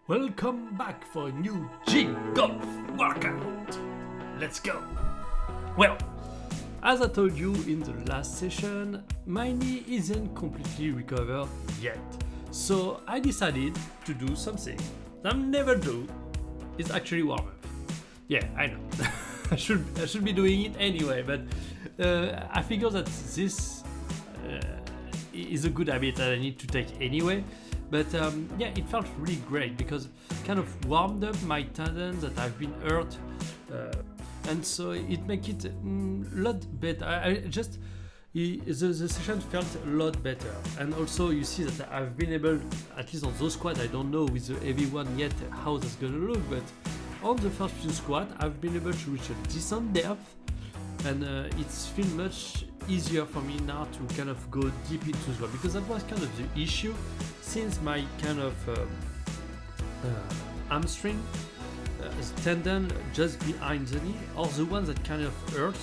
Welcome back for a new G Golf workout. Let's go. Well, as I told you in the last session, my knee isn't completely recovered yet. So I decided to do something that I never do. It's actually warm up. Yeah, I know. I should be doing it anyway, but I figure that this is a good habit that I need to take anyway. But yeah, it felt really great because kind of warmed up my tendons that have been hurt, and so it make it a lot better. The session felt a lot better, and also you see that I've been able, at least on those squats, I don't know with the heavy one yet how that's gonna look, but on the first few squats I've been able to reach a decent depth, and it's feel much easier for me now to kind of go deep into squat, because that was kind of the issue since my kind of hamstring tendon just behind the knee, or the ones that kind of hurt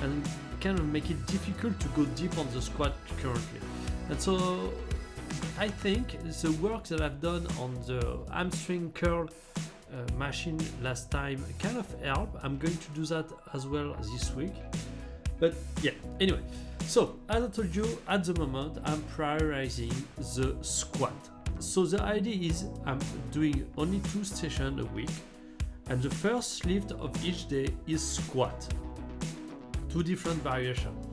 and kind of make it difficult to go deep on the squat currently. And so I think the work that I've done on the hamstring curl machine last time kind of helped. I'm going to do that as well this week. But yeah, anyway, so as I told you, at the moment I'm prioritizing the squat. So the idea is I'm doing only 2 sessions a week, and the first lift of each day is squat, 2 different variations.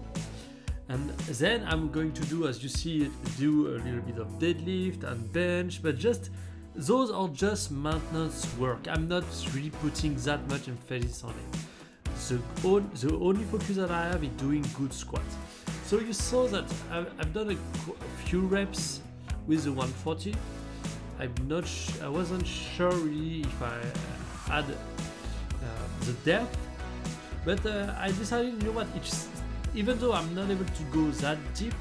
And then I'm going to do, as you see, do a little bit of deadlift and bench, but just those are just maintenance work. I'm not really putting that much emphasis on it. The only focus that I have is doing good squats. So you saw that I've done a few reps with the 140. I wasn't sure really if I had the depth, but I decided, you know what, even though I'm not able to go that deep,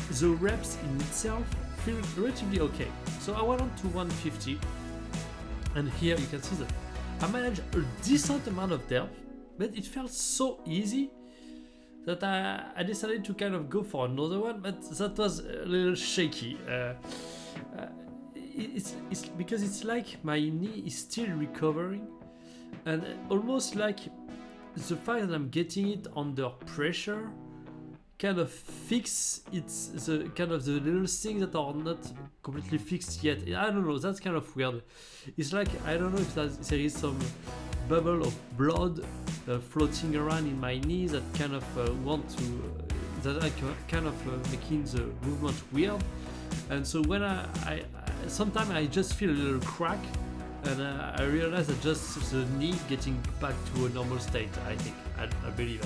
the reps in itself feel relatively okay. So I went on to 150, and here you can see that I managed a decent amount of depth, but it felt so easy that I decided to kind of go for another one, but that was a little shaky. It's because it's like my knee is still recovering, and almost like the fact that I'm getting it under pressure kind of fix it's the kind of the little things that are not completely fixed yet. I don't know, that's kind of weird. It's like, I don't know if there is some bubble of blood floating around in my knees that kind of that I kind of making the movement weird. And so when I sometimes I just feel a little crack, and I realize that just the knee getting back to a normal state. I think I believe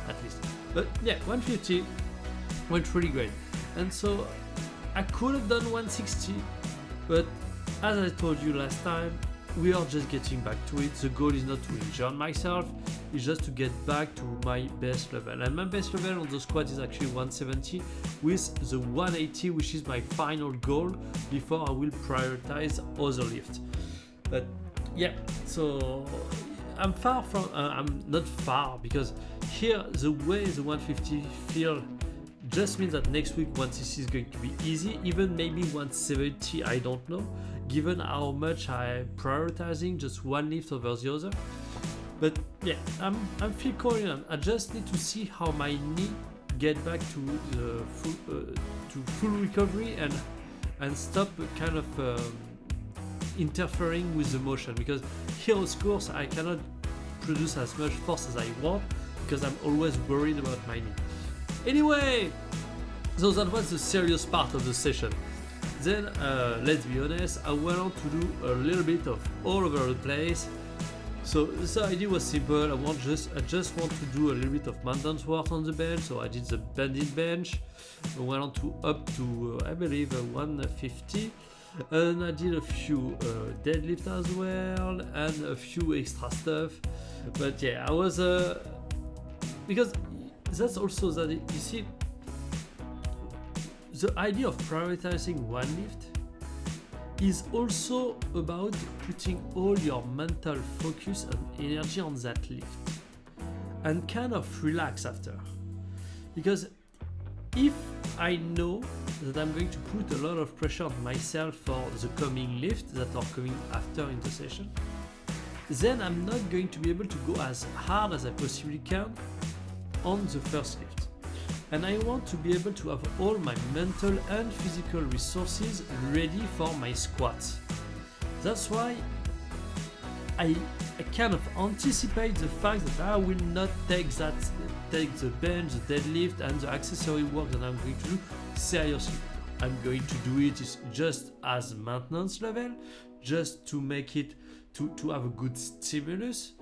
at least. But yeah, 150 went really great, and so I could have done 160, but as I told you last time, we are just getting back to it. The goal is not to injure myself, it's just to get back to my best level. And my best level on the squat is actually 170, with the 180, which is my final goal before I will prioritize other lifts. But yeah, so I'm far from, I'm not far, because here the way the 150 feel just means that next week 160 is going to be easy, even maybe 170, I don't know, given how much I'm prioritizing just one lift over the other. But yeah, I'm feel confident. I just need to see how my knee get back to the full recovery and stop kind of interfering with the motion, because here of course I cannot produce as much force as I want because I'm always worried about my knee. Anyway, so that was the serious part of the session. Then let's be honest, I went on to do a little bit of all over the place. So the idea was simple. I just want to do a little bit of maintenance work on the bench. So I did the banded bench. I went on to up to I believe 150, and I did a few deadlift as well and a few extra stuff. But yeah, I was because that's also that you see, the idea of prioritizing one lift is also about putting all your mental focus and energy on that lift and kind of relax after. Because if I know that I'm going to put a lot of pressure on myself for the coming lift that are coming after in the session, then I'm not going to be able to go as hard as I possibly can on the first lift. And I want to be able to have all my mental and physical resources ready for my squats. That's why I kind of anticipate the fact that I will not take the bench, the deadlift, and the accessory work that I'm going to do seriously. I'm going to do it just as maintenance level, just to make it to have a good stimulus.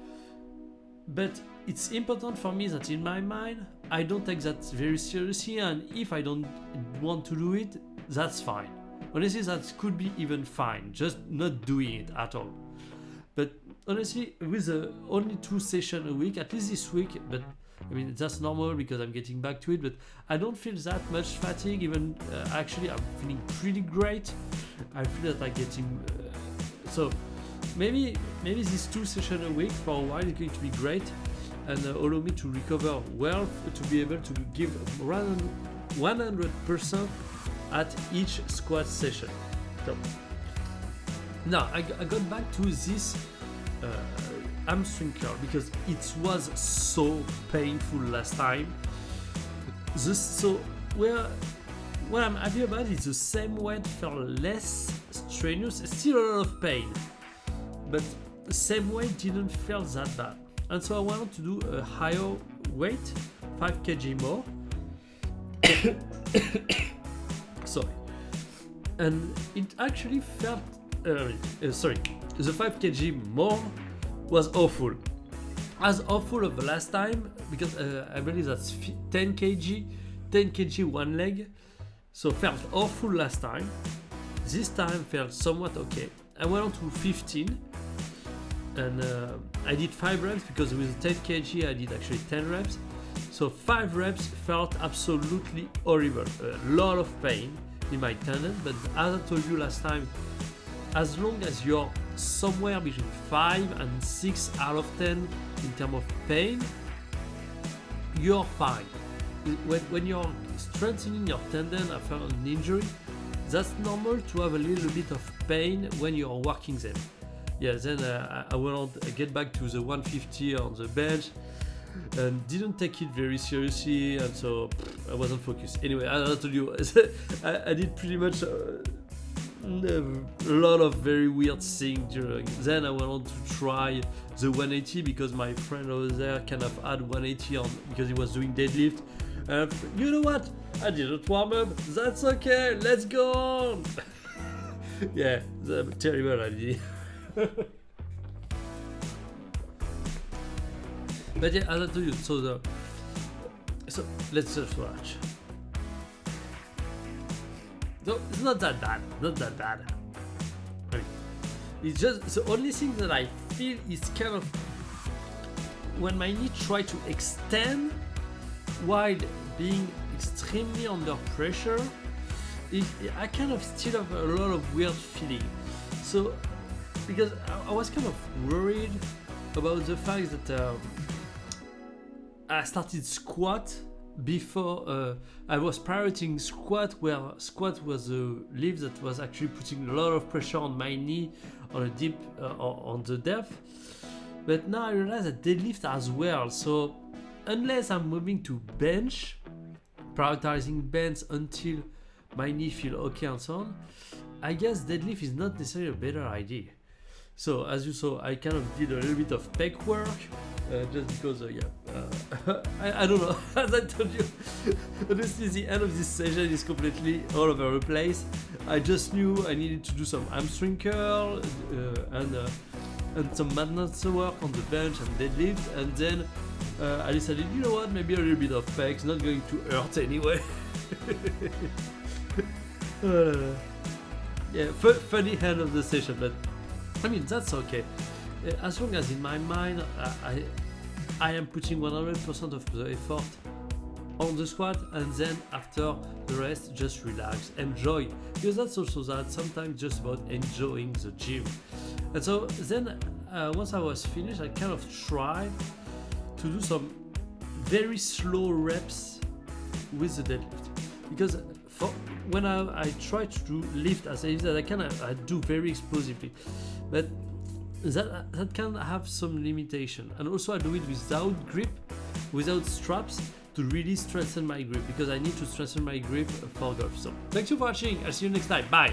But it's important for me that in my mind, I don't take that very seriously, and if I don't want to do it, that's fine. Honestly, that could be even fine, just not doing it at all. But honestly, with only 2 sessions a week, at least this week, but I mean, that's normal because I'm getting back to it, but I don't feel that much fatigue, even actually I'm feeling pretty great. I feel that I'm getting, so maybe these 2 sessions a week for a while is going to be great and allow me to recover well, to be able to give 100% at each squat session. So now I got back to this hamstring curl because it was so painful last time. What I'm happy about is the same weight felt less strenuous, still a lot of pain, but the same weight didn't feel that bad. And so I wanted to do a higher weight, 5 kg more. Sorry. And it actually felt, the 5 kg more was awful. As awful of the last time, because I believe that's 10 kg one leg. So felt awful last time. This time felt somewhat okay. I went on to 15 and I did 5 reps because with 10 kg I did actually 10 reps. So 5 reps felt absolutely horrible. A lot of pain in my tendon, but as I told you last time, as long as you're somewhere between 5 and 6 out of 10 in terms of pain, you're fine. When you're strengthening your tendon after an injury, that's normal to have a little bit of pain when you're working them. Yeah, then I will get back to the 150 on the bench and didn't take it very seriously, and so I wasn't focused. Anyway, as I told you, I did pretty much a lot of very weird things during. Then I went on to try the 180 because my friend over there kind of had 180 on because he was doing deadlift. And you know what? I didn't warm up. That's okay. Let's go on. Yeah, that's a terrible idea. But yeah, as I told you, so let's just watch. So it's not that bad. I mean, it's just the only thing that I feel is kind of when my knee try to extend while being extremely under pressure, I kind of still have a lot of weird feeling. So because I was kind of worried about the fact that I started squat before I was prioritizing squat, where squat was a lift that was actually putting a lot of pressure on my knee on a deep on the depth. But now I realize that deadlift as well. So unless I'm moving to bench, prioritizing bench until my knee feel okay and so on, I guess deadlift is not necessarily a better idea. So as you saw, I kind of did a little bit of pec work, just because, I don't know, as I told you, honestly the end of this session is completely all over the place. I just knew I needed to do some hamstring curl and some maintenance work on the bench and deadlift, and then I decided, you know what, maybe a little bit of pecs, not going to hurt anyway. Yeah, funny end of the session, but I mean, that's okay. As long as in my mind I am putting 100% of the effort on the squat, and then after the rest, just relax, enjoy. Because that's also that, sometimes just about enjoying the gym. And so then once I was finished, I kind of tried to do some very slow reps with the deadlift. Because when I try to do lift as heavy as I can, I do very explosively, but that can have some limitation. And also I do it without grip, without straps, to really strengthen my grip, because I need to strengthen my grip for golf. So thanks for watching, I'll see you next time, bye.